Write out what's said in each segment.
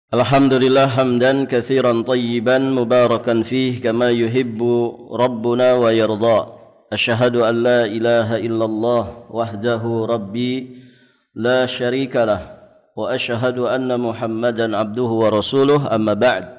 Alhamdulillah hamdan katsiran tayyiban mubarakan fih kama yuhibbu rabbuna wa yarda. Asyhadu an la ilaha illallah wahdahu rabbi la syarika lah wa asyhadu anna Muhammadan abduhu wa rasuluh amma ba'd.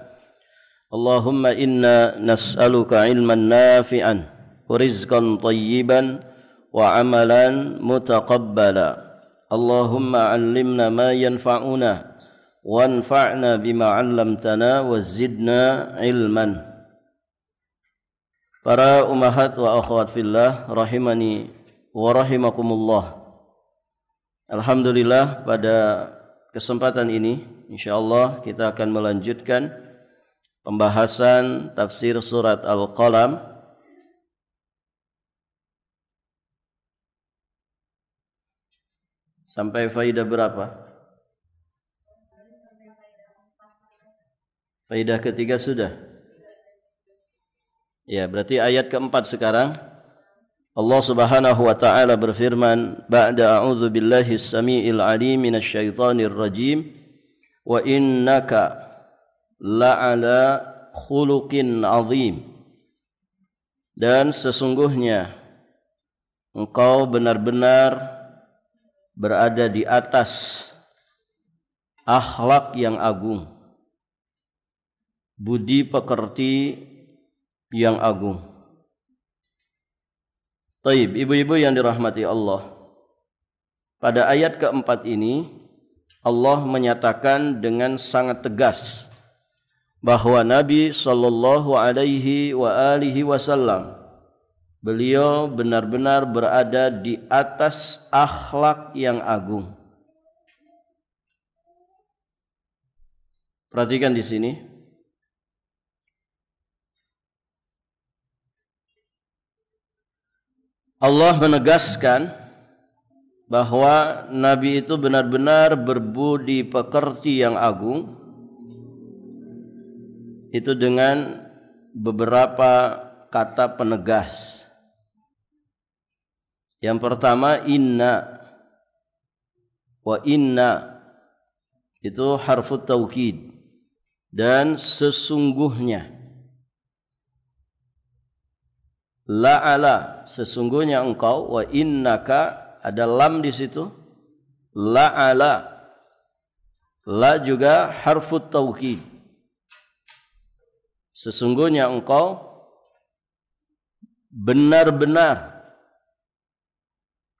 Allahumma inna nas'aluka ilman nafi'an wa rizqan tayyiban wa amalan mutaqabbala. Allahumma 'allimna ma yanfa'una wanfa'na bima 'allamtana wazidna ilman. Para ummahat wa akhwat fillah rahimani wa rahimakumullah. Alhamdulillah, pada kesempatan ini insyaallah kita akan melanjutkan pembahasan tafsir surat Al-Qalam. Sampai faidah berapa? Faidah ketiga sudah. Ya, berarti ayat keempat sekarang. Allah Subhanahu wa taala berfirman, ba'da a'udzu billahi as-sami'il 'alim minasy syaithanir rajim, wa innaka la'ala khuluqin 'azim. Dan sesungguhnya engkau benar-benar berada di atas akhlak yang agung, budi pekerti yang agung. Taib, ibu-ibu yang dirahmati Allah, pada ayat keempat ini Allah menyatakan dengan sangat tegas bahwa Nabi sallallahu alaihi wasallam beliau benar-benar berada di atas akhlak yang agung. Perhatikan di sini. Allah menegaskan bahwa Nabi itu benar-benar berbudi pekerti yang agung, itu dengan beberapa kata penegas. Yang pertama, inna. Wa inna itu harfut taukid, dan sesungguhnya. La'ala, sesungguhnya engkau, wa innaka, ada lam di situ. La'ala, la juga harfut taukid. Sesungguhnya engkau benar-benar.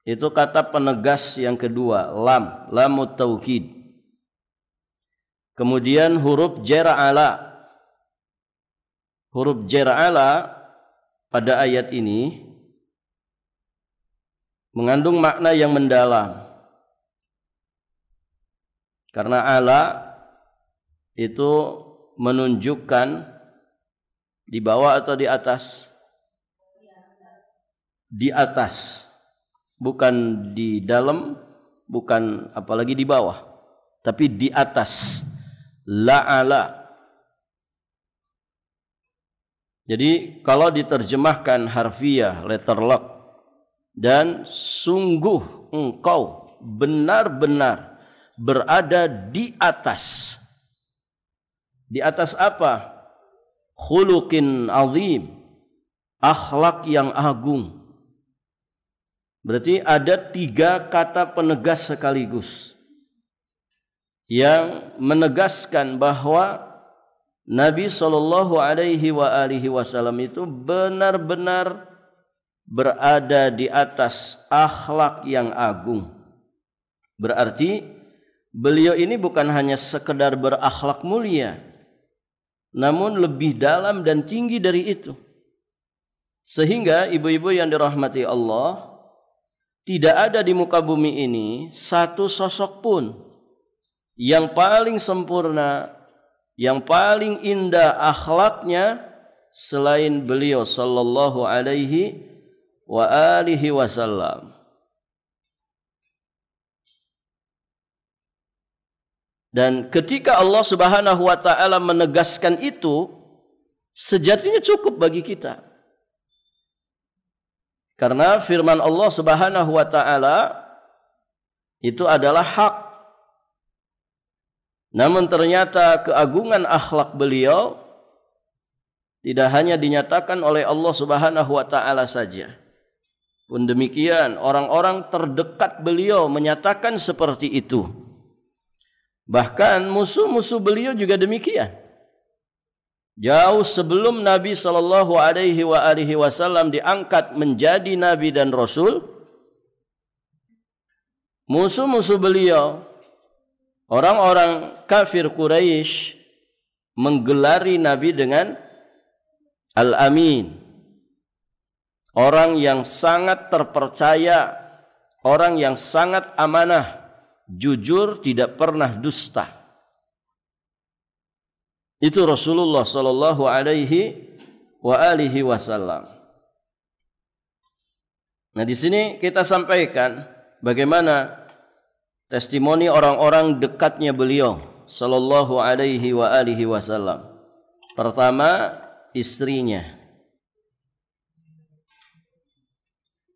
Itu kata penegas yang kedua, lam, lamut taukid. Kemudian huruf jar'ala. Huruf jar'ala pada ayat ini mengandung makna yang mendalam. Karena ala itu menunjukkan di bawah atau di atas? Di atas. Bukan di dalam, bukan apalagi di bawah, tapi di atas. La'ala. Jadi kalau diterjemahkan harfiah, letter lock, dan sungguh engkau benar-benar berada di atas. Di atas apa? Khuluqin azim, akhlak yang agung. Berarti ada 3 kata penegas sekaligus yang menegaskan bahwa Nabi sallallahu alaihi wasallam itu benar-benar berada di atas akhlak yang agung. Berarti beliau ini bukan hanya sekedar berakhlak mulia, namun lebih dalam dan tinggi dari itu. Sehingga ibu-ibu yang dirahmati Allah, tidak ada di muka bumi ini satu sosok pun yang paling sempurna, yang paling indah akhlaknya selain beliau sallallahu alaihi wasallam. Dan ketika Allah Subhanahu wa taala menegaskan itu, sejatinya cukup bagi kita. Karena firman Allah Subhanahu wa taala itu adalah hak. Namun ternyata keagungan akhlak beliau tidak hanya dinyatakan oleh Allah Subhanahu wa taala saja. Pun demikian, orang-orang terdekat beliau menyatakan seperti itu. Bahkan musuh-musuh beliau juga demikian. Jauh sebelum Nabi sallallahu alaihi wasallam diangkat menjadi nabi dan rasul, musuh-musuh beliau, orang-orang kafir Quraisy, menggelari Nabi dengan Al-Amin, orang yang sangat terpercaya, orang yang sangat amanah, jujur, tidak pernah dusta. Itu Rasulullah sallallahu alaihi wasallam. Nah, di sini kita sampaikan bagaimana testimoni orang-orang dekatnya beliau sallallahu alaihi wasallam. Pertama, istrinya.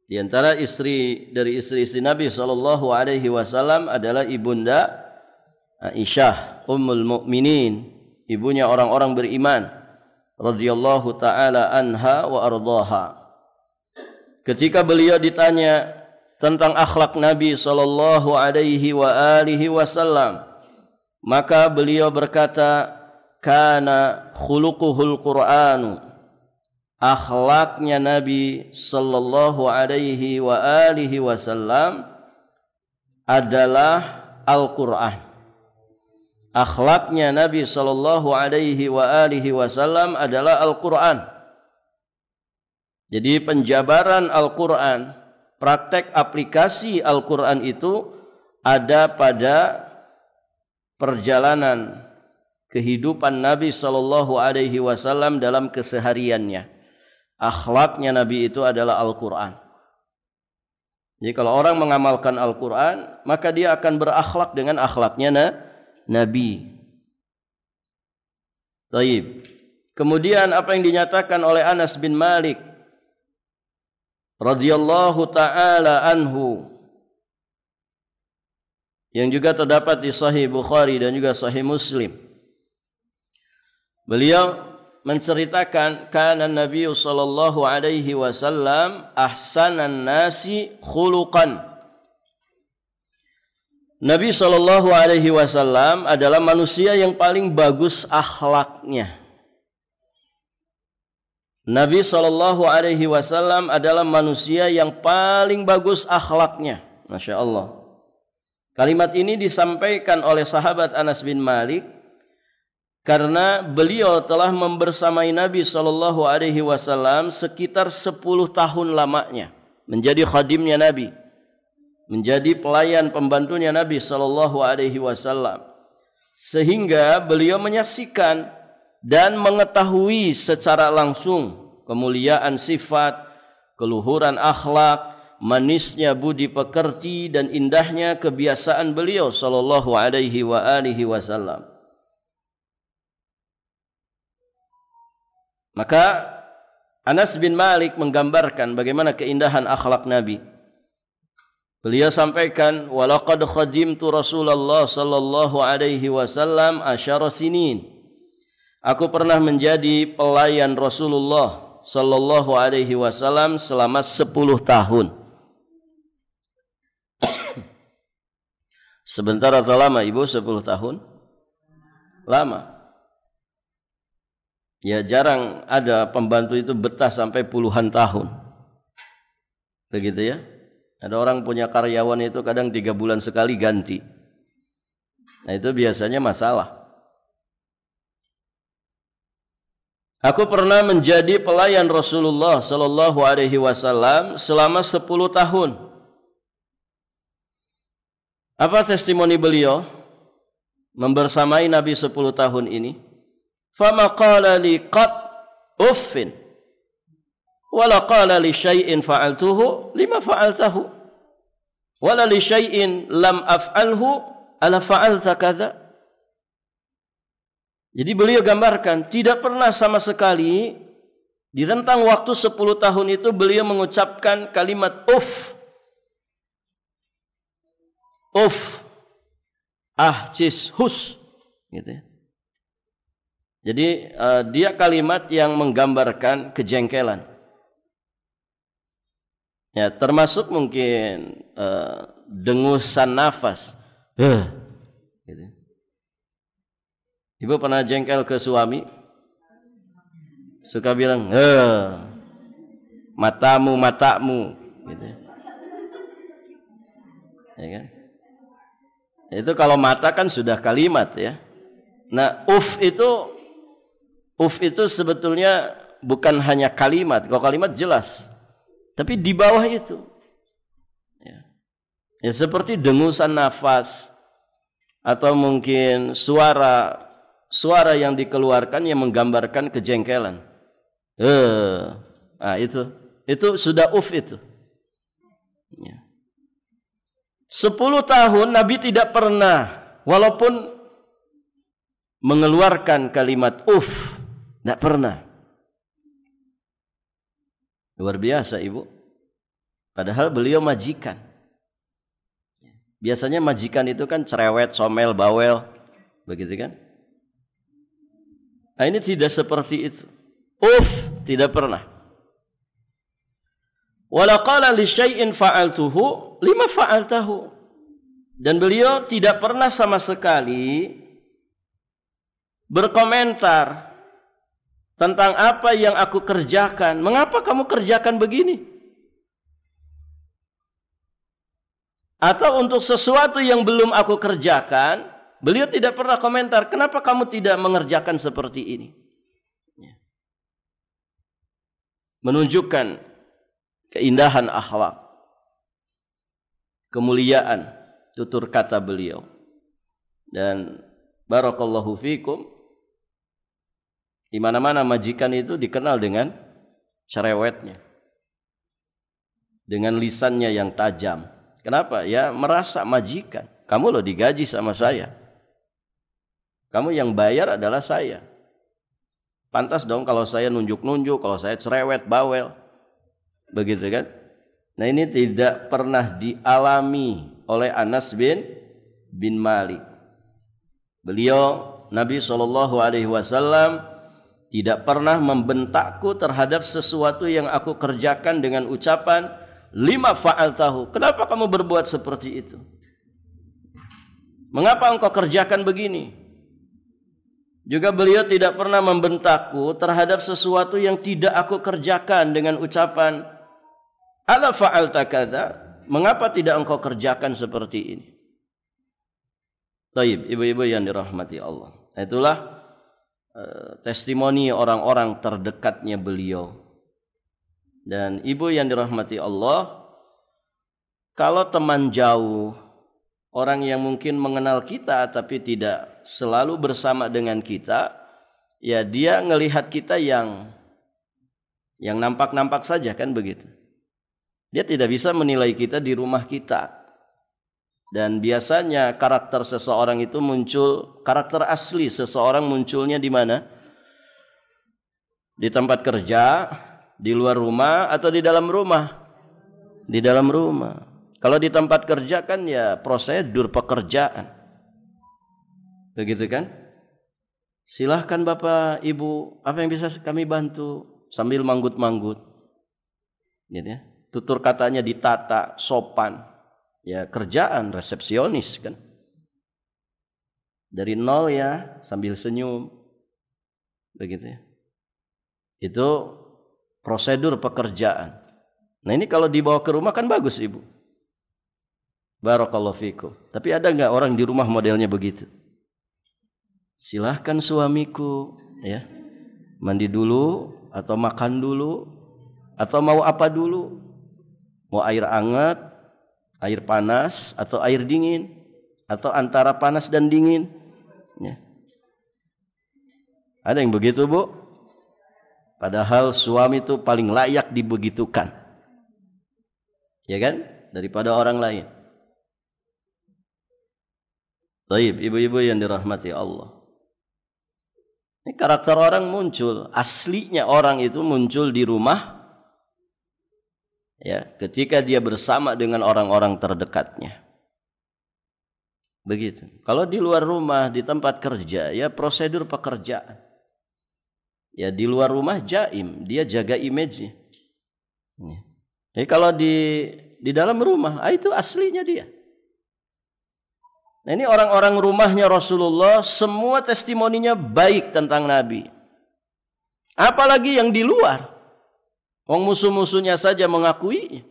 Di antara dari istri-istri Nabi sallallahu alaihi wasallam adalah ibunda Aisyah Ummul Mukminin, ibunya orang-orang beriman radhiyallahu taala anha wa ardhaha. Ketika beliau ditanya tentang akhlak Nabi sallallahu alaihi wasallam, maka beliau berkata, kana khuluquhul Qur'anu, akhlaknya Nabi sallallahu alaihi wasallam adalah Al-Qur'an. Akhlaknya Nabi sallallahu alaihi wasallam adalah Al-Qur'an. Jadi penjabaran Al-Qur'an, praktek aplikasi Al-Qur'an itu ada pada perjalanan kehidupan Nabi sallallahu alaihi wasallam dalam kesehariannya. Akhlaknya Nabi itu adalah Al-Qur'an. Jadi kalau orang mengamalkan Al-Qur'an, maka dia akan berakhlak dengan akhlaknya Nabi. Baik. Kemudian apa yang dinyatakan oleh Anas bin Malik radhiyallahu taala anhu, yang juga terdapat di Sahih Bukhari dan juga Sahih Muslim. Beliau menceritakan kana Nabi sallallahu alaihi wasallam ahsanan nasi khuluqan. Nabi sallallahu alaihi wasallam adalah manusia yang paling bagus akhlaknya. Nabi sallallahu alaihi wasallam adalah manusia yang paling bagus akhlaknya. Masya Allah. Kalimat ini disampaikan oleh sahabat Anas bin Malik karena beliau telah membersamai Nabi sallallahu alaihi wasallam sekitar 10 tahun lamanya, menjadi khadimnya Nabi, menjadi pelayan pembantunya Nabi sallallahu alaihi wasallam, sehingga beliau menyaksikan dan mengetahui secara langsung kemuliaan sifat, keluhuran akhlak, manisnya budi pekerti dan indahnya kebiasaan beliau sallallahu alaihi wasallam. Maka Anas bin Malik menggambarkan bagaimana keindahan akhlak Nabi. Beliau sampaikan, walaqad khadimtu Rasulullah sallallahu alaihi wasallam asyara sinin. Aku pernah menjadi pelayan Rasulullah sallallahu alaihi wasallam selama 10 tahun. Sebentar atau lama, Ibu? 10 tahun? Lama. Ya, jarang ada pembantu itu betah sampai puluhan tahun. Begitu ya. Ada orang punya karyawan itu kadang 3 bulan sekali ganti. Nah, itu biasanya masalah. Aku pernah menjadi pelayan Rasulullah sallallahu alaihi wasallam selama 10 tahun. Apa testimoni beliau membersamai Nabi 10 tahun ini? Fama qala li qat uffin wala qala li syai'in fa'altuhu lima fa'altahu wala li syai'in lam af'alhu ala fa'alta kadza. Jadi beliau gambarkan tidak pernah sama sekali di rentang waktu 10 tahun itu beliau mengucapkan kalimat uff, cis, hus, gitu ya. Jadi dia kalimat yang menggambarkan kejengkelan. Ya, termasuk mungkin dengusan nafas. Gitu. Ibu pernah jengkel ke suami? Suka bilang, matamu, gitu. Ya kan? Itu kalau mata kan sudah kalimat ya. Nah, uf itu sebetulnya bukan hanya kalimat. Kalau kalimat jelas, tapi di bawah itu, ya seperti dengusan nafas atau mungkin suara yang dikeluarkan yang menggambarkan kejengkelan. Nah, itu sudah uf itu. Ya. 10 tahun Nabi tidak pernah, walaupun mengeluarkan kalimat uf, tidak pernah. Luar biasa ibu. Padahal beliau majikan. Biasanya majikan itu kan cerewet, somel, bawel, begitu kan? Nah, ini tidak seperti itu. Uf, tidak pernah. Wala qala li syai'in fa'altuhu lima fa'altahu. Dan beliau tidak pernah sama sekali berkomentar tentang apa yang aku kerjakan. Mengapa kamu kerjakan begini? Atau untuk sesuatu yang belum aku kerjakan, beliau tidak pernah komentar, kenapa kamu tidak mengerjakan seperti ini? Menunjukkan keindahan akhlak, kemuliaan tutur kata beliau. Dan barakallahu fikum, di mana-mana majikan itu dikenal dengan cerewetnya, dengan lisannya yang tajam. Kenapa? Ya merasa majikan. Kamu loh digaji sama saya. Kamu yang bayar adalah saya. Pantas dong kalau saya nunjuk-nunjuk, kalau saya cerewet, bawel. Begitu kan? Nah, ini tidak pernah dialami oleh Anas bin Malik. Beliau Nabi SAW tidak pernah membentakku terhadap sesuatu yang aku kerjakan dengan ucapan lima fa'altahu. Kenapa kamu berbuat seperti itu? Mengapa engkau kerjakan begini? Juga beliau tidak pernah membentakku terhadap sesuatu yang tidak aku kerjakan dengan ucapan ala fa'alta kadza. Mengapa tidak engkau kerjakan seperti ini? Baik, ibu-ibu yang dirahmati Allah. Itulah testimoni orang-orang terdekatnya beliau. Dan ibu yang dirahmati Allah, kalau teman jauh, orang yang mungkin mengenal kita tapi tidak selalu bersama dengan kita, ya dia ngelihat kita yang nampak-nampak saja kan begitu. Dia tidak bisa menilai kita di rumah kita. Dan biasanya karakter seseorang itu muncul, karakter asli seseorang munculnya di mana? Di tempat kerja, di luar rumah, atau di dalam rumah? Di dalam rumah. Kalau di tempat kerja kan ya prosedur pekerjaan. Begitu kan? Silahkan Bapak, Ibu, apa yang bisa kami bantu? Sambil manggut-manggut. Gitu ya. Tutur katanya ditata, sopan. Ya kerjaan, resepsionis kan. Dari nol ya, sambil senyum. Begitu ya. Itu prosedur pekerjaan. Nah ini kalau dibawa ke rumah kan bagus ibu. Barakallahu fikum. Tapi ada nggak orang di rumah modelnya begitu? Silahkan suamiku, ya mandi dulu atau makan dulu atau mau apa dulu? Mau air hangat, air panas atau air dingin atau antara panas dan dingin? Ya. Ada yang begitu bu? Padahal suami itu paling layak dibegitukan, ya kan? Daripada orang lain. Baik, ibu-ibu yang dirahmati Allah. Ini karakter orang muncul, aslinya orang itu muncul di rumah, ya, ketika dia bersama dengan orang-orang terdekatnya. Begitu. Kalau di luar rumah, di tempat kerja, ya prosedur pekerjaan. Ya di luar rumah jaim, dia jaga image-nya. Jadi kalau di dalam rumah, itu aslinya dia. Nah ini orang-orang rumahnya Rasulullah, semua testimoninya baik tentang Nabi. Apalagi yang di luar. Wong musuh-musuhnya saja mengakui.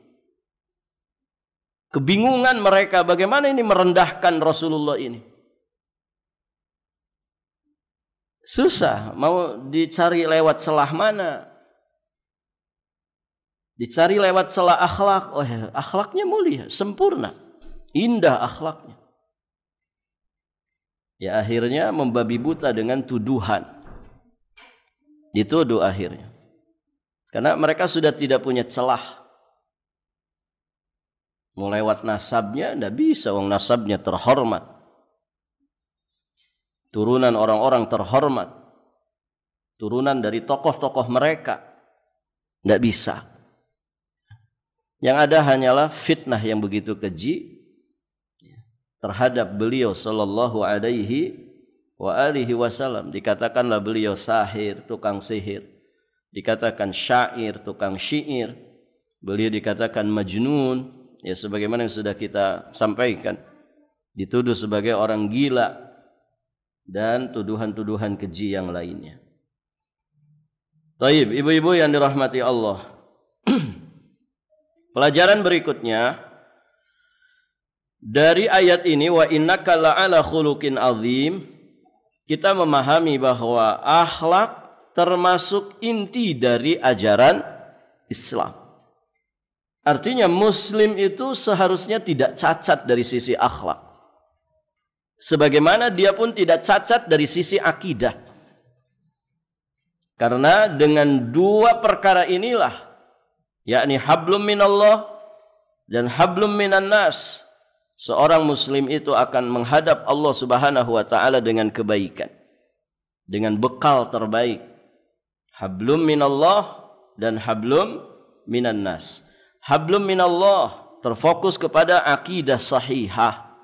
Kebingungan mereka bagaimana ini merendahkan Rasulullah ini. Susah, mau dicari lewat celah mana? Dicari lewat celah akhlak. Oh ya, akhlaknya mulia, sempurna, indah akhlaknya. Ya akhirnya membabi buta dengan tuduhan. Dituduh akhirnya. Karena mereka sudah tidak punya celah. Mau lewat nasabnya, tidak bisa. Wong nasabnya terhormat. Turunan orang-orang terhormat. Turunan dari tokoh-tokoh mereka. Tidak bisa. Yang ada hanyalah fitnah yang begitu keji terhadap beliau sallallahu alaihi wa alihi wasallam. Dikatakanlah beliau sahir, tukang sihir. Dikatakan syair, tukang syair. Beliau dikatakan majnun, ya sebagaimana yang sudah kita sampaikan. Dituduh sebagai orang gila dan tuduhan-tuduhan keji yang lainnya. Taib, ibu-ibu yang dirahmati Allah. Pelajaran berikutnya dari ayat ini, wa innaka la'ala khuluqin azim, kita memahami bahwa akhlak termasuk inti dari ajaran Islam. Artinya muslim itu seharusnya tidak cacat dari sisi akhlak. Sebagaimana dia pun tidak cacat dari sisi akidah. Karena dengan dua perkara inilah, yakni hablum minallah dan hablum minan nas, seorang muslim itu akan menghadap Allah Subhanahu wa taala dengan kebaikan, dengan bekal terbaik. Hablum minallah dan hablum minan nas. Hablum minallah terfokus kepada akidah sahihah.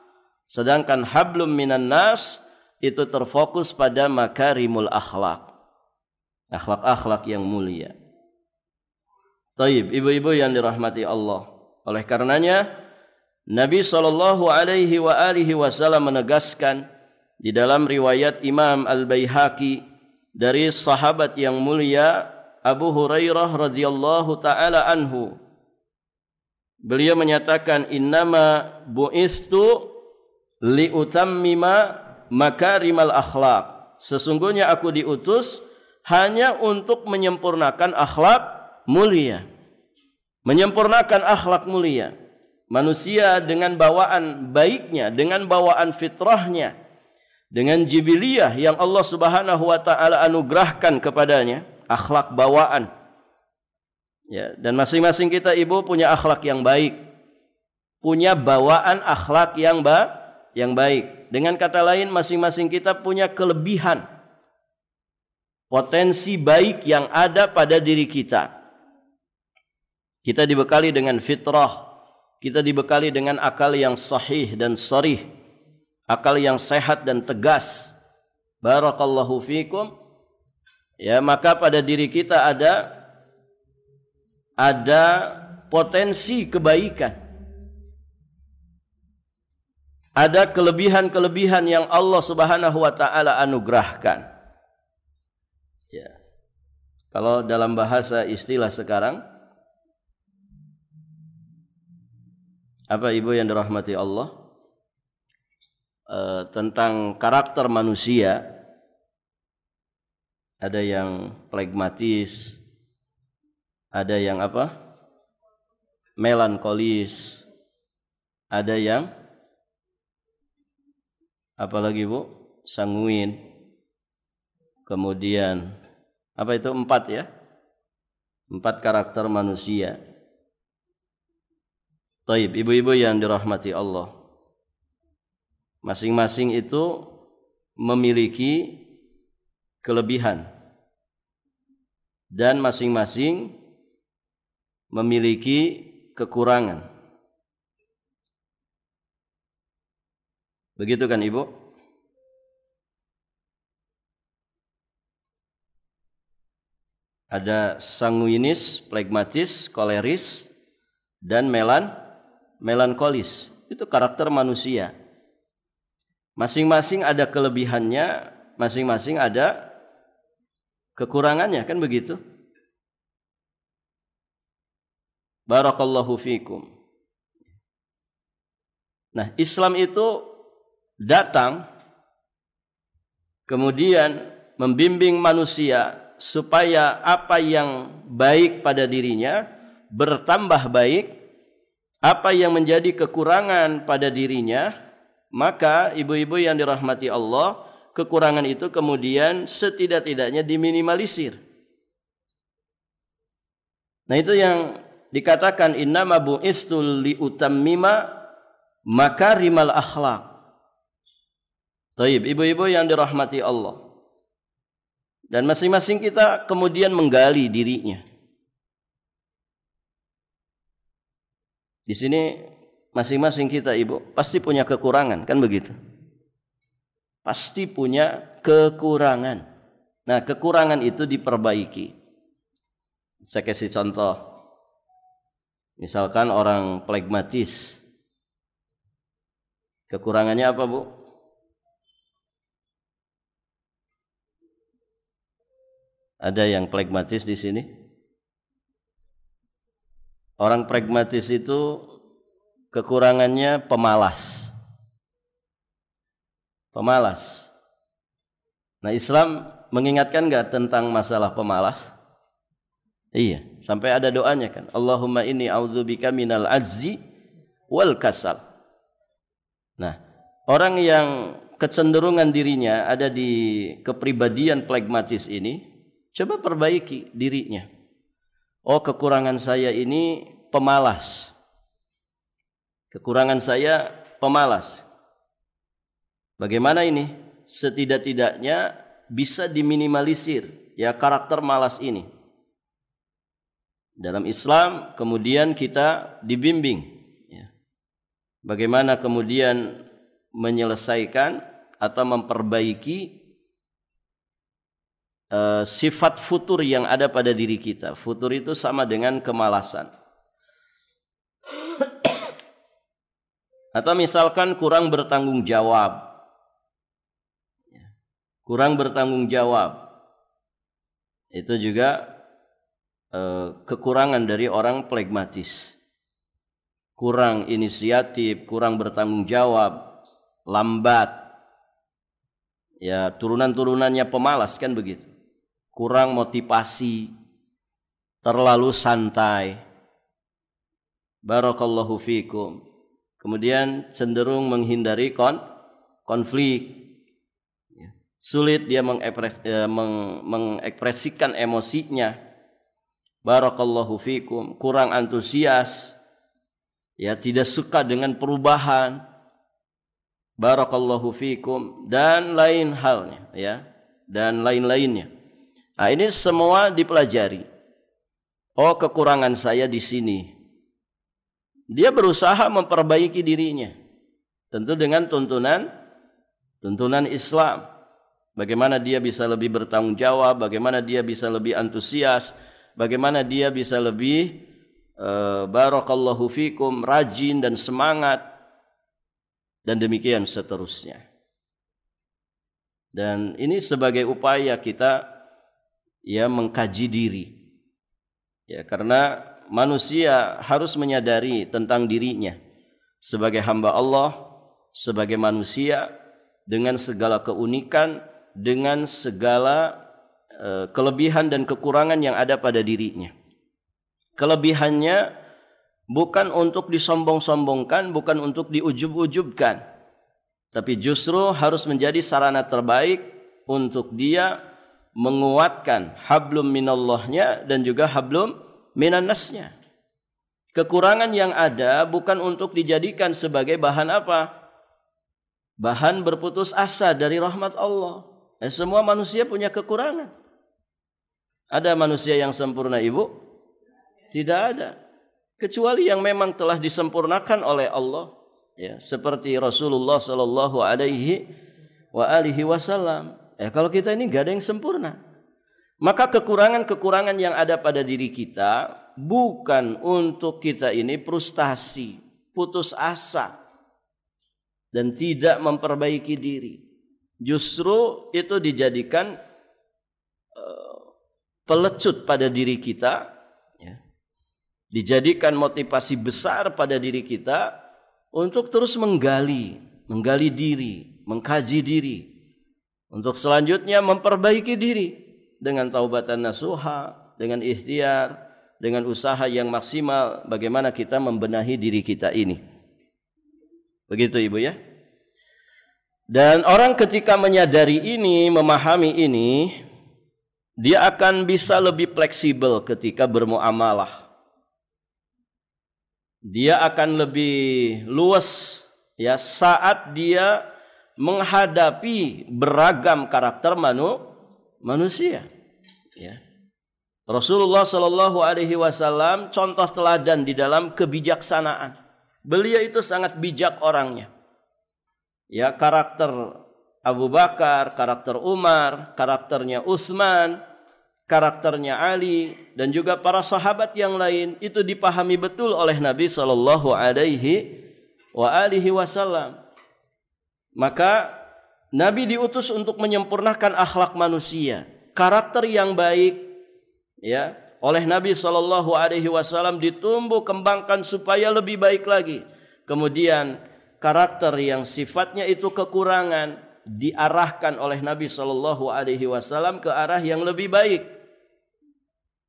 Sedangkan hablum minan nas itu terfokus pada makarimul akhlak. Akhlak-akhlak yang mulia. Taib, ibu-ibu yang dirahmati Allah. Oleh karenanya Nabi sallallahu alaihi wa alihi wasallam menegaskan di dalam riwayat Imam Al-Baihaqi dari sahabat yang mulia Abu Hurairah radhiyallahu taala anhu. Beliau menyatakan innama bu'istu liutammima makarimal akhlak. Sesungguhnya aku diutus hanya untuk menyempurnakan akhlak mulia. Menyempurnakan akhlak mulia. Manusia dengan bawaan baiknya, dengan bawaan fitrahnya, dengan jibiliyah yang Allah Subhanahu wa taala anugerahkan kepadanya, akhlak bawaan. Ya, dan masing-masing kita ibu punya akhlak yang baik. Punya bawaan akhlak yang baik. Dengan kata lain masing-masing kita punya kelebihan. Potensi baik yang ada pada diri kita. Kita dibekali dengan fitrah. Kita dibekali dengan akal yang sahih dan sharih. Akal yang sehat dan tegas. Barakallahu fikum. Ya, maka pada diri kita ada potensi kebaikan. Ada kelebihan-kelebihan yang Allah Subhanahu wa taala anugerahkan. Ya. Kalau dalam bahasa istilah sekarang, apa ibu yang dirahmati Allah? Tentang karakter manusia, ada yang flegmatis, ada yang apa? Melankolis, ada yang apa lagi bu? Sanguin. Kemudian apa itu 4 ya? 4 karakter manusia. Taib, ibu-ibu yang dirahmati Allah. Masing-masing itu memiliki kelebihan dan masing-masing memiliki kekurangan. Begitu kan Ibu? Ada sanguinis, flegmatis, koleris, dan melankolis. Itu karakter manusia. Masing-masing ada kelebihannya, masing-masing ada kekurangannya, kan begitu? Barakallahu fikum. Nah, Islam itu datang kemudian membimbing manusia supaya apa yang baik pada dirinya bertambah baik, apa yang menjadi kekurangan pada dirinya, maka ibu-ibu yang dirahmati Allah, kekurangan itu kemudian setidak-tidaknya diminimalisir. Nah, itu yang dikatakan innama bu'istu liutammima makarimal akhlak. Taib, ibu-ibu yang dirahmati Allah. Dan masing-masing kita kemudian menggali dirinya. Di sini masing-masing kita Ibu pasti punya kekurangan, kan begitu? Pasti punya kekurangan. Nah, kekurangan itu diperbaiki. Saya kasih contoh. Misalkan orang flegmatis. Kekurangannya apa, Bu? Ada yang flegmatis di sini? Orang pragmatis itu kekurangannya pemalas. Pemalas. Nah, Islam mengingatkan enggak tentang masalah pemalas? Iya, sampai ada doanya kan. Allahumma inni a'udzubika minal ajzi wal kasal. Nah, orang yang kecenderungan dirinya ada di kepribadian pragmatis ini, coba perbaiki dirinya. Oh, kekurangan saya ini pemalas. Kekurangan saya pemalas. Bagaimana ini? Setidak-tidaknya bisa diminimalisir ya karakter malas ini. Dalam Islam kemudian kita dibimbing ya. Bagaimana kemudian menyelesaikan atau memperbaiki sifat futur yang ada pada diri kita. Futur itu sama dengan kemalasan. Atau misalkan kurang bertanggung jawab. Kurang bertanggung jawab. Itu juga kekurangan dari orang flegmatis. Kurang inisiatif, kurang bertanggung jawab, lambat. Ya, turunan-turunannya pemalas kan begitu. Kurang motivasi, terlalu santai. Barakallahu fikum. Kemudian cenderung menghindari konflik. Sulit dia mengekspresikan emosinya. Barakallahu fikum. Kurang antusias. Ya, tidak suka dengan perubahan. Barakallahu fikum. Dan lain halnya. Ya, dan lain-lainnya. Nah, ini semua dipelajari. Oh, kekurangan saya di sini. Dia berusaha memperbaiki dirinya. Tentu dengan tuntunan Islam. Bagaimana dia bisa lebih bertanggung jawab, bagaimana dia bisa lebih antusias, bagaimana dia bisa lebih barakallahu fikum, rajin dan semangat, dan demikian seterusnya. Dan ini sebagai upaya kita ya mengkaji diri. Ya, karena manusia harus menyadari tentang dirinya sebagai hamba Allah, sebagai manusia dengan segala keunikan, dengan segala kelebihan dan kekurangan yang ada pada dirinya. Kelebihannya bukan untuk disombong-sombongkan, bukan untuk diujub-ujubkan, tapi justru harus menjadi sarana terbaik untuk dia menguatkan hablum minallahnya dan juga hablum minannasnya. Kekurangan yang ada bukan untuk dijadikan sebagai bahan apa? Bahan berputus asa dari rahmat Allah. Semua manusia punya kekurangan. Ada manusia yang sempurna, Ibu? Tidak ada. Kecuali yang memang telah disempurnakan oleh Allah. ya, seperti Rasulullah sallallahu alaihi wasallam. Kalau kita ini gak ada yang sempurna, maka kekurangan-kekurangan yang ada pada diri kita bukan untuk kita ini frustasi, putus asa, dan tidak memperbaiki diri. Justru itu dijadikan pelecut pada diri kita, ya. Dijadikan motivasi besar pada diri kita untuk terus menggali diri, mengkaji diri, untuk selanjutnya memperbaiki diri dengan taubatan nasuha, dengan ikhtiar, dengan usaha yang maksimal bagaimana kita membenahi diri kita ini. Begitu Ibu ya. Dan orang ketika menyadari ini, memahami ini, dia akan bisa lebih fleksibel ketika bermuamalah. Dia akan lebih luas ya saat dia menghadapi beragam karakter manusia. Ya. Rasulullah Shallallahu Alaihi Wasallam contoh teladan di dalam kebijaksanaan. Beliau itu sangat bijak orangnya. Ya, karakter Abu Bakar, karakter Umar, karakternya Utsman, karakternya Ali, dan juga para sahabat yang lain itu dipahami betul oleh Nabi Shallallahu Alaihi Wasallam. Maka Nabi diutus untuk menyempurnakan akhlak manusia, karakter yang baik, ya, oleh Nabi Shallallahu Alaihi Wasallam ditumbuh kembangkan supaya lebih baik lagi. Kemudian karakter yang sifatnya itu kekurangan diarahkan oleh Nabi Shallallahu Alaihi Wasallam ke arah yang lebih baik.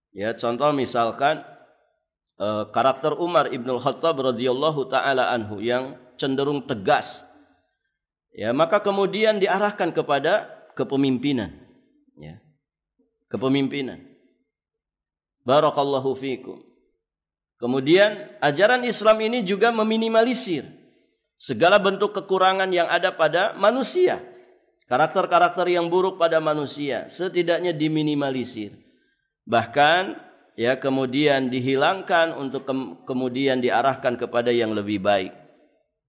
Ya, contoh misalkan karakter Umar ibn Khattab radhiyallahu taala anhu yang cenderung tegas. Ya, maka kemudian diarahkan kepada kepemimpinan. Ya, kepemimpinan. Barakallahu fiikum. Kemudian ajaran Islam ini juga meminimalisir segala bentuk kekurangan yang ada pada manusia. Karakter-karakter yang buruk pada manusia setidaknya diminimalisir. Bahkan ya kemudian dihilangkan untuk kemudian diarahkan kepada yang lebih baik.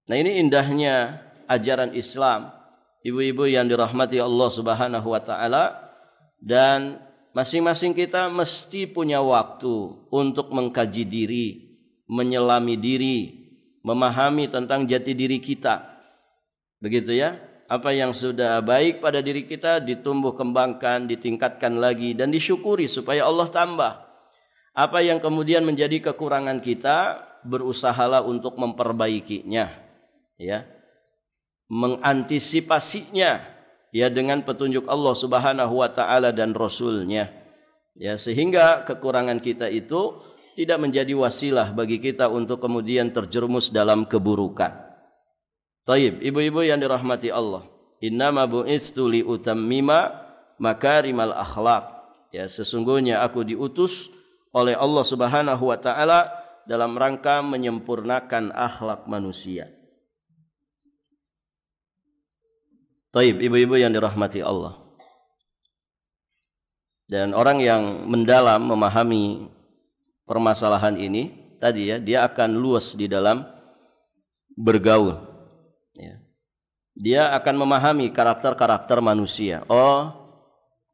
Nah, ini indahnya ajaran Islam, ibu-ibu yang dirahmati Allah Subhanahu wa taala, dan masing-masing kita mesti punya waktu untuk mengkaji diri, menyelami diri, memahami tentang jati diri kita. Begitu ya. Apa yang sudah baik pada diri kita ditumbuh kembangkan, ditingkatkan lagi, dan disyukuri supaya Allah tambah. Apa yang kemudian menjadi kekurangan kita, berusahalah untuk memperbaikinya, ya, mengantisipasinya, ya, dengan petunjuk Allah Subhanahu wa taala dan Rasul-Nya. Ya, sehingga kekurangan kita itu tidak menjadi wasilah bagi kita untuk kemudian terjerumus dalam keburukan. Taib, ibu-ibu yang dirahmati Allah. Innama bu'itstu li utammima makarimal akhlaq. Ya, sesungguhnya aku diutus oleh Allah Subhanahu wa taala dalam rangka menyempurnakan akhlak manusia. Taib, ibu-ibu yang dirahmati Allah. Dan orang yang mendalam memahami permasalahan ini tadi ya, dia akan luas di dalam bergaul. Ya. Dia akan memahami karakter-karakter manusia. Oh,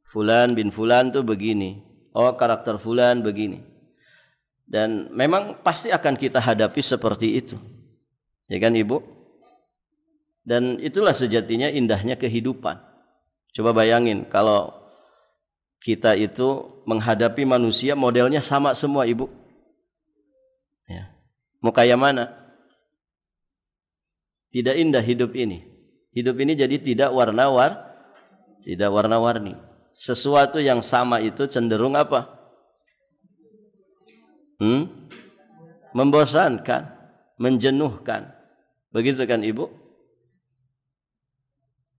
fulan bin fulan tuh begini. Oh, karakter fulan begini. Dan memang pasti akan kita hadapi seperti itu. Ya kan Ibu? Dan itulah sejatinya indahnya kehidupan. Coba bayangin kalau kita itu menghadapi manusia modelnya sama semua Ibu. Ya. Mau kayak mana? Tidak indah hidup ini. Hidup ini jadi tidak warna-warni. Sesuatu yang sama itu cenderung apa? Membosankan, menjenuhkan. Begitu kan Ibu?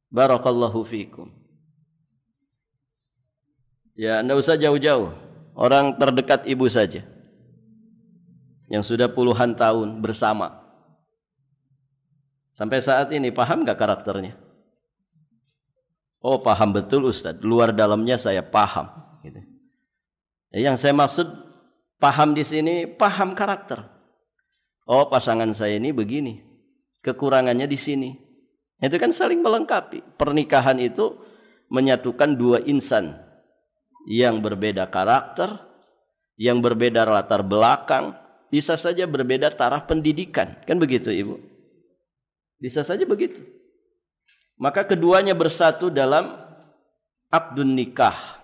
Barakallahu fiikum. Ya, enggak usah jauh-jauh. Orang terdekat Ibu saja. Yang sudah puluhan tahun bersama. Sampai saat ini paham gak karakternya? Oh, paham betul Ustaz. Luar dalamnya saya paham. Gitu. Yang saya maksud paham di sini, paham karakter. Oh, pasangan saya ini begini. kekurangannya di sini. Itu kan saling melengkapi. Pernikahan itu menyatukan dua insan yang berbeda karakter, yang berbeda latar belakang, bisa saja berbeda taraf pendidikan. Kan begitu, Ibu? Bisa saja begitu. Maka keduanya bersatu dalam aqdun nikah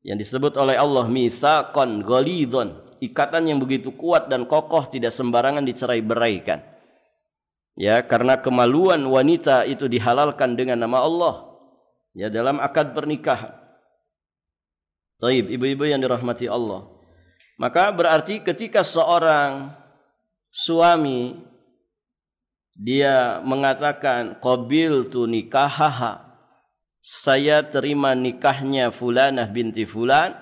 yang disebut oleh Allah mitsaqan ghalidhan, ikatan yang begitu kuat dan kokoh, tidak sembarangan dicerai-beraikan. Ya, karena kemaluan wanita itu dihalalkan dengan nama Allah. Ya, dalam akad pernikahan. Taib, ibu-ibu yang dirahmati Allah. Maka berarti ketika seorang suami dia mengatakan qabiltu nikahaha, saya terima nikahnya fulanah binti fulan,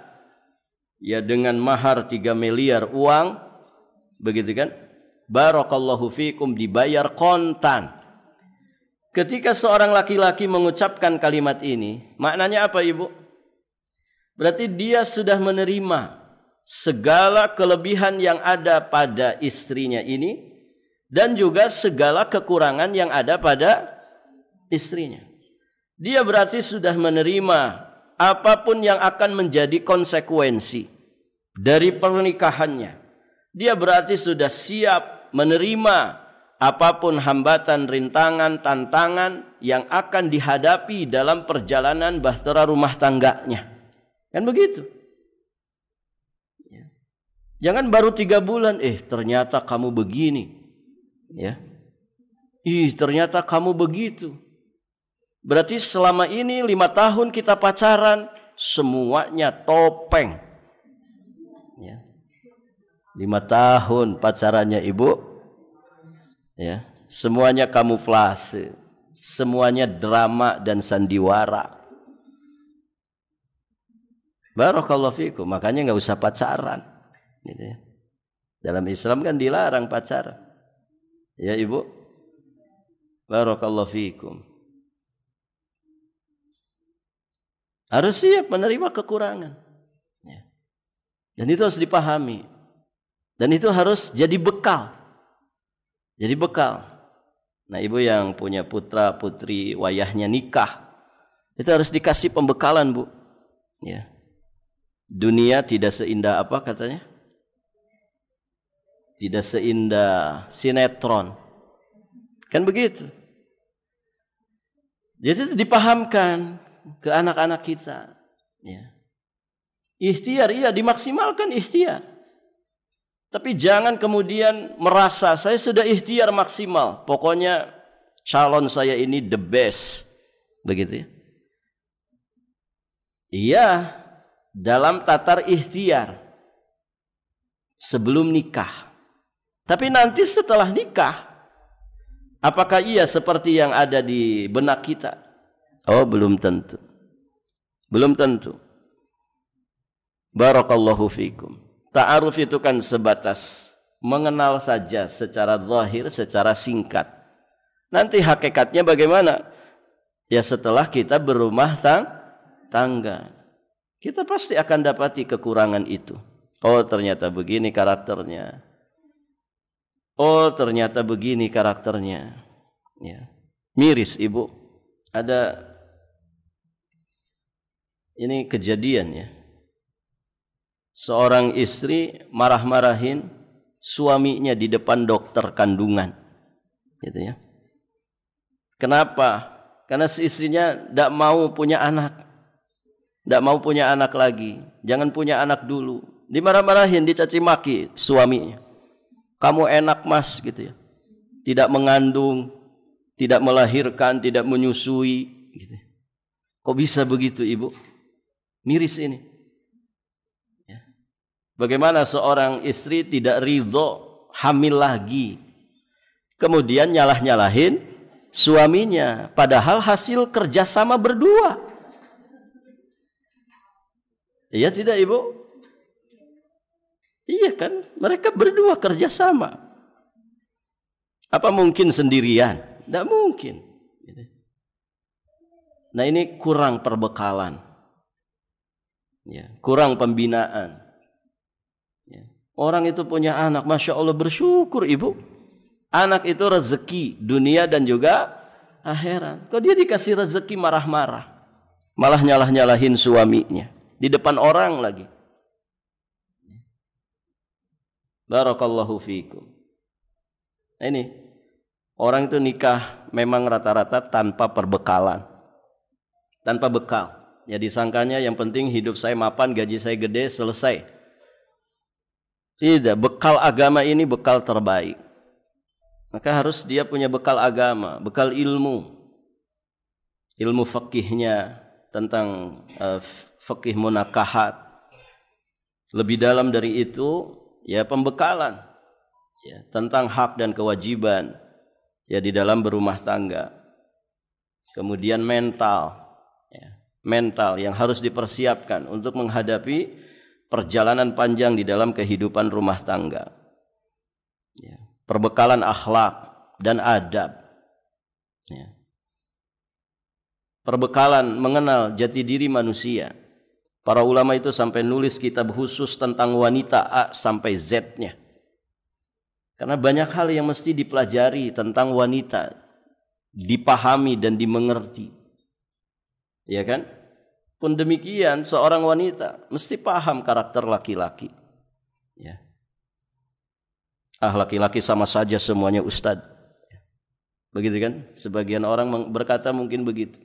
ya dengan mahar 3 miliar uang, begitu kan? Barakallahu fikum, dibayar kontan. Ketika seorang laki-laki mengucapkan kalimat ini, maknanya apa, Ibu? Berarti dia sudah menerima segala kelebihan yang ada pada istrinya ini dan juga segala kekurangan yang ada pada istrinya. Dia berarti sudah menerima apapun yang akan menjadi konsekuensi dari pernikahannya. Dia berarti sudah siap menerima apapun hambatan, rintangan, tantangan yang akan dihadapi dalam perjalanan bahtera rumah tangganya. Kan begitu? Jangan baru 3 bulan, ternyata kamu begini. Ya. Ternyata kamu begitu. Berarti selama ini 5 tahun kita pacaran, semuanya topeng. Ya. 5 tahun pacarannya, Ibu. Ya, semuanya kamuflase, semuanya drama dan sandiwara. Barakallahu fikum, makanya enggak usah pacaran. Gitu ya. Dalam Islam kan dilarang pacaran. Ya, Ibu. Barakallahu fikum. Harus siap menerima kekurangan. Ya. Dan itu harus dipahami. Dan itu harus jadi bekal. Jadi bekal. Nah, ibu yang punya putra putri wayahnya nikah, itu harus dikasih pembekalan, Bu. Ya. Dunia tidak seindah apa katanya? Tidak seindah sinetron. Kan begitu. Jadi dipahamkan ke anak-anak kita. Ya. Ikhtiar, iya dimaksimalkan ikhtiar. Tapi jangan kemudian merasa saya sudah ikhtiar maksimal. Pokoknya calon saya ini the best. Begitu ya. Iya, dalam tatar ikhtiar. Sebelum nikah. Tapi nanti setelah nikah, apakah ia seperti yang ada di benak kita? Oh, belum tentu. Belum tentu. Barakallahu fikum. Ta'aruf itu kan sebatas mengenal saja secara zahir, secara singkat. Nanti hakikatnya bagaimana? Ya setelah kita berumah tangga, kita pasti akan dapati kekurangan itu. Oh, ternyata begini karakternya. Oh, ternyata begini karakternya. Ya. Miris, Ibu. Ada ini kejadian ya. Seorang istri marah-marahin suaminya di depan dokter kandungan. Gitu ya. Kenapa? Karena si istrinya tidak mau punya anak. Tidak mau punya anak lagi. Jangan punya anak dulu. Dimarah-marahin, dicaci maki suaminya. Kamu enak mas gitu ya. Tidak mengandung, tidak melahirkan, tidak menyusui. Gitu. Kok bisa begitu, Ibu? Miris ini. Bagaimana seorang istri tidak ridho hamil lagi, kemudian nyalah-nyalahin suaminya, padahal hasil kerjasama berdua. Iya tidak, Ibu? Iya kan, mereka berdua kerjasama. Apa mungkin sendirian? Tidak mungkin. Nah, ini kurang perbekalan, ya, kurang pembinaan. Orang itu punya anak, Masya Allah bersyukur, Ibu. Anak itu rezeki dunia dan juga akhirat. Kok dia dikasih rezeki marah-marah, malah nyalah-nyalahin suaminya di depan orang lagi. Barakallahu fiikum. Nah ini, orang itu nikah memang rata-rata tanpa perbekalan, tanpa bekal. Ya disangkanya yang penting hidup saya mapan, gaji saya gede, selesai. Tidak, bekal agama ini bekal terbaik. Maka harus dia punya bekal agama, bekal ilmu. Ilmu fikihnya tentang fikih munakahat. Lebih dalam dari itu, ya pembekalan ya, tentang hak dan kewajiban ya di dalam berumah tangga. Kemudian mental ya, mental yang harus dipersiapkan untuk menghadapi perjalanan panjang di dalam kehidupan rumah tangga ya. Perbekalan akhlak dan adab ya. Perbekalan mengenal jati diri manusia. Para ulama itu sampai nulis kitab khusus tentang wanita A sampai Z-nya. Karena banyak hal yang mesti dipelajari tentang wanita, dipahami dan dimengerti. Ya kan? Pun demikian seorang wanita mesti paham karakter laki-laki. Ya. Laki-laki sama saja semuanya ustadz. Begitu kan? Sebagian orang berkata mungkin begitu.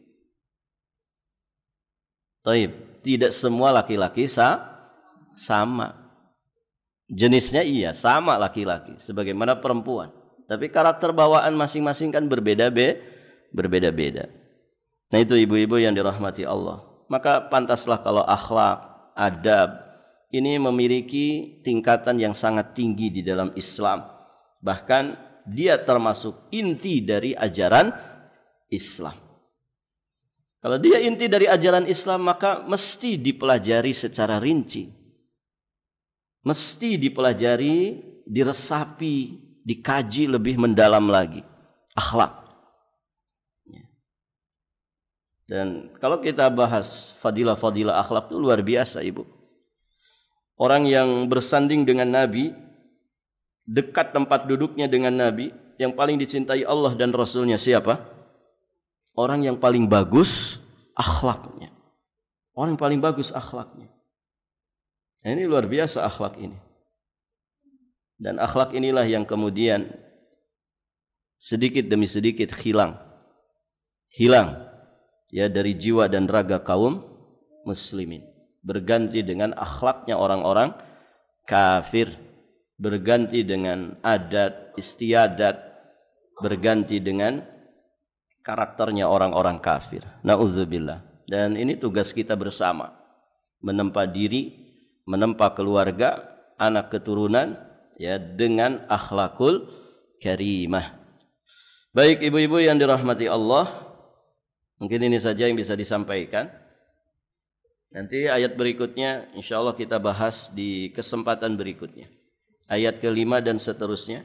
Taib, tidak semua laki-laki sama. Jenisnya iya, sama laki-laki sebagaimana perempuan. Tapi karakter bawaan masing-masing kan berbeda-beda. Nah itu ibu-ibu yang dirahmati Allah. Maka pantaslah kalau akhlak, adab ini memiliki tingkatan yang sangat tinggi di dalam Islam. Bahkan dia termasuk inti dari ajaran Islam. Kalau dia inti dari ajaran Islam, maka mesti dipelajari secara rinci. Mesti dipelajari, diresapi, dikaji lebih mendalam lagi. Akhlak. Dan kalau kita bahas fadilah-fadilah akhlak itu luar biasa, Ibu. Orang yang bersanding dengan Nabi, dekat tempat duduknya dengan Nabi, yang paling dicintai Allah dan Rasulnya siapa? Orang yang paling bagus akhlaknya. Orang yang paling bagus akhlaknya. Nah, ini luar biasa akhlak ini. Dan akhlak inilah yang kemudian sedikit demi sedikit hilang ya dari jiwa dan raga kaum muslimin. Berganti dengan akhlaknya orang-orang kafir, berganti dengan adat istiadat, berganti dengan karakternya orang-orang kafir. Nauzubillah. Dan ini tugas kita bersama, menempa diri, menempa keluarga, anak keturunan ya dengan akhlakul karimah. Baik ibu-ibu yang dirahmati Allah, mungkin ini saja yang bisa disampaikan. Nanti ayat berikutnya insyaallah kita bahas di kesempatan berikutnya. Ayat ke-5 dan seterusnya.